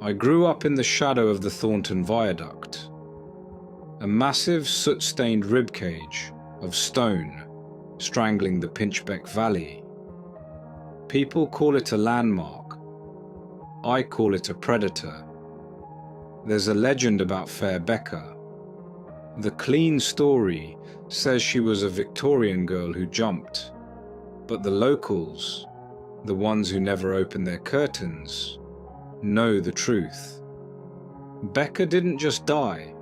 I grew up in the shadow of the Thornton Viaduct, a massive soot-stained ribcage of stone strangling the Pinchbeck Valley. People call it a landmark. I call it a predator. There's a legend about Fair Becca. The clean story says she was a Victorian girl who jumped, but the locals, the ones who never open their curtains, know the truth. Becca didn't just die.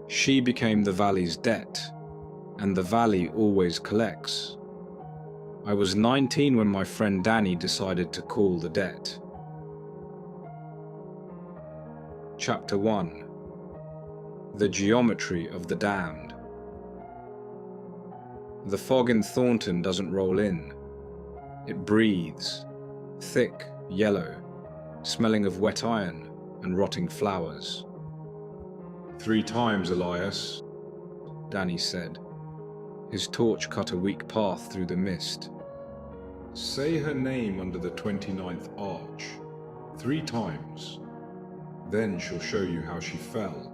She became the valley's debt, and the valley always collects. I was 19 when my friend Danny decided to call the debt. Chapter 1. The Geometry of the Damned. The fog in Thornton doesn't roll in. It breathes, thick, yellow, smelling of wet iron and rotting flowers. 3 times, Elias, Danny said. His torch cut a weak path through the mist. Say her name under the 29th arch. 3 times. Then she'll show you how she fell.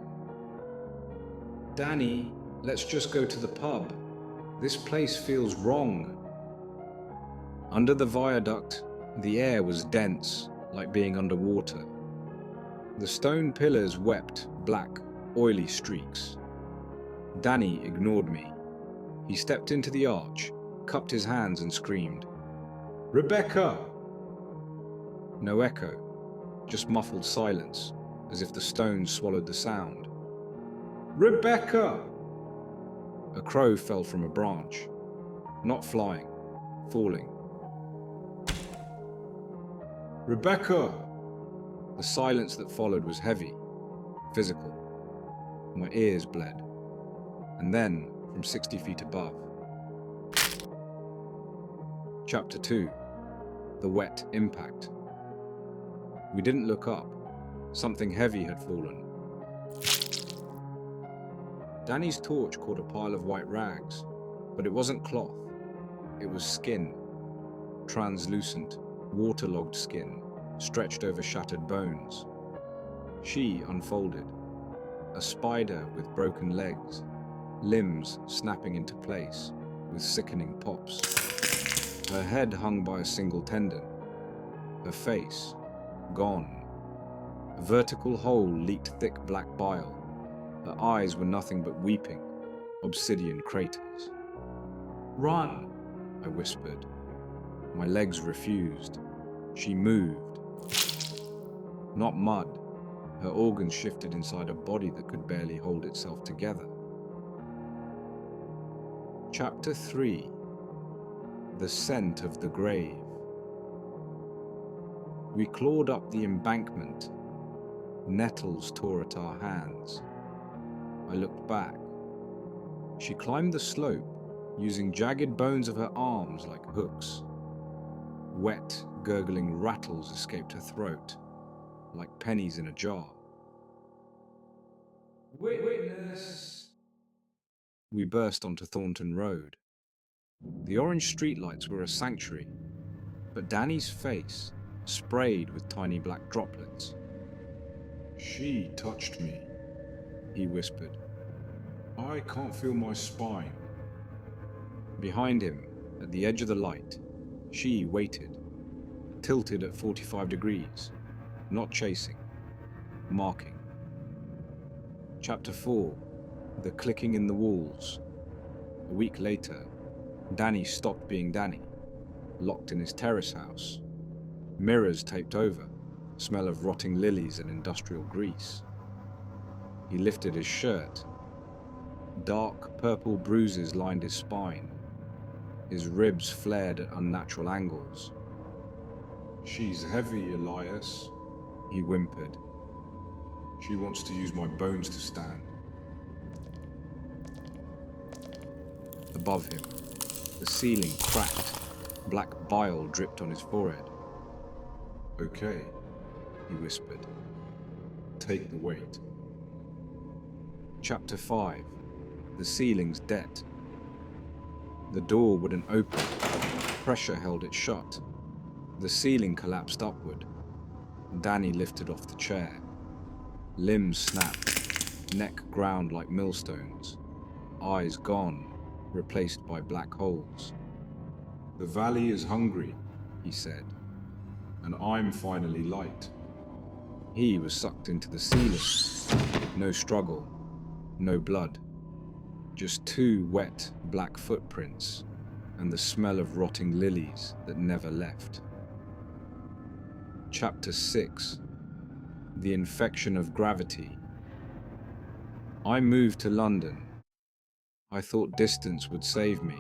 Danny, let's just go to the pub. This place feels wrong. Under the viaduct, the air was dense, like being underwater. The stone pillars wept black, oily streaks. Danny ignored me. He stepped into the arch, cupped his hands and screamed, "Rebecca!" No echo, just muffled silence, as if the stones swallowed the sound. "Rebecca!" A crow fell from a branch, not flying, falling. "Rebecca!" The silence that followed was heavy, physical. My ears bled. And then, from 60 feet above. Chapter 2. The Wet Impact. We didn't look up. Something heavy had fallen. Danny's torch caught a pile of white rags, but it wasn't cloth. It was skin. Translucent, waterlogged skin, stretched over shattered bones. She unfolded. A spider with broken legs, limbs snapping into place with sickening pops. Her head hung by a single tendon. Her face, gone. A vertical hole leaked thick black bile. Her eyes were nothing but weeping, obsidian craters. "Run," I whispered. My legs refused. She moved. Not mud. Her organs shifted inside a body that could barely hold itself together. Chapter 3. The Scent of the Grave. We clawed up the embankment. Nettles tore at our hands. I looked back. She climbed the slope, using jagged bones of her arms like hooks. Wet, gurgling rattles escaped her throat, like pennies in a jar. "Witness!" We burst onto Thornton Road. The orange streetlights were a sanctuary, but Danny's face, sprayed with tiny black droplets. "She touched me," he whispered. "I can't feel my spine." Behind him, at the edge of the light, she waited, tilted at 45 degrees, not chasing, marking. Chapter 4. The Clicking in the Walls. A week later, Danny stopped being Danny, locked in his terrace house. Mirrors taped over, smell of rotting lilies and industrial grease. He lifted his shirt. Dark purple bruises lined his spine. His ribs flared at unnatural angles. "She's heavy, Elias," he whimpered. "She wants to use my bones to stand." Above him, the ceiling cracked. Black bile dripped on his forehead. "Okay," he whispered. "Take the weight." Chapter 5. The ceiling's debt. The door wouldn't open. Pressure held it shut. The ceiling collapsed upward. Danny lifted off the chair. Limbs snapped, neck ground like millstones, eyes gone, replaced by black holes. "The valley is hungry," he said, "and I'm finally light." He was sucked into the ceiling. No struggle, no blood. Just two wet, black footprints and the smell of rotting lilies that never left. Chapter 6. The Infection of Gravity. I moved to London. I thought distance would save me,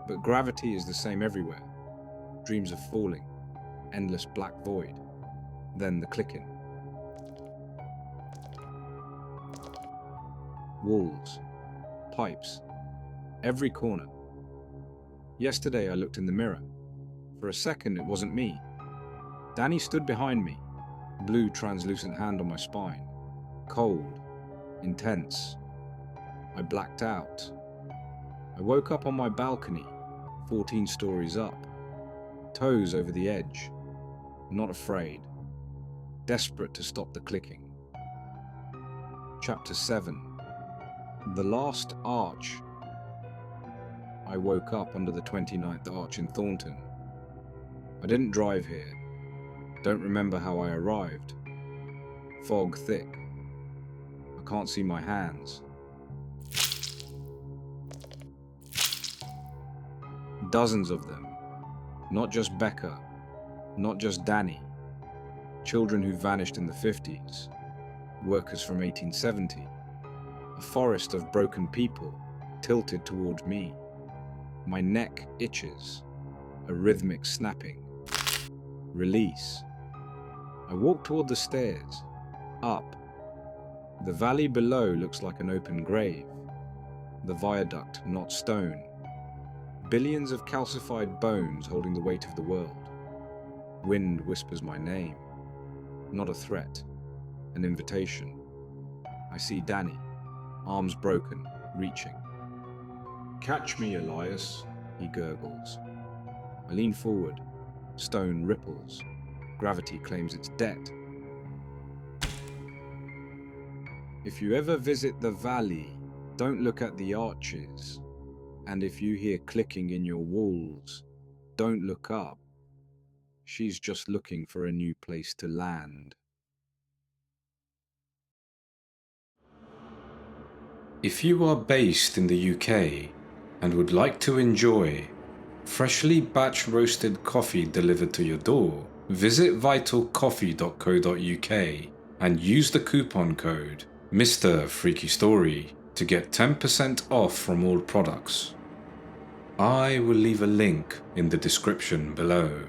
but gravity is the same everywhere. Dreams of falling, endless black void, then the clicking. Walls, pipes, every corner. Yesterday I looked in the mirror. For a second it wasn't me. Danny stood behind me, blue translucent hand on my spine, cold, intense. I blacked out. I woke up on my balcony, 14 stories up, toes over the edge, not afraid, desperate to stop the clicking. Chapter 7. The Last Arch. I woke up under the 29th arch in Thornton. I didn't drive here. Don't remember how I arrived. Fog thick. I can't see my hands. Dozens of them. Not just Becca. Not just Danny. Children who vanished in the 50s. Workers from 1870. A forest of broken people tilted towards me. My neck itches. A rhythmic snapping. Release. I walk toward the stairs. Up. The valley below looks like an open grave. The viaduct not stone. Billions of calcified bones holding the weight of the world. Wind whispers my name. Not a threat. An invitation. I see Danny, arms broken, reaching. "Catch me, Elias," he gurgles. I lean forward. Stone ripples. Gravity claims its debt. If you ever visit the valley, don't look at the arches. And if you hear clicking in your walls, don't look up. She's just looking for a new place to land. If you are based in the UK and would like to enjoy freshly batch roasted coffee delivered to your door, visit vitalcoffee.co.uk and use the coupon code mrfreakystory to get 10% off from all products. I will leave a link in the description below.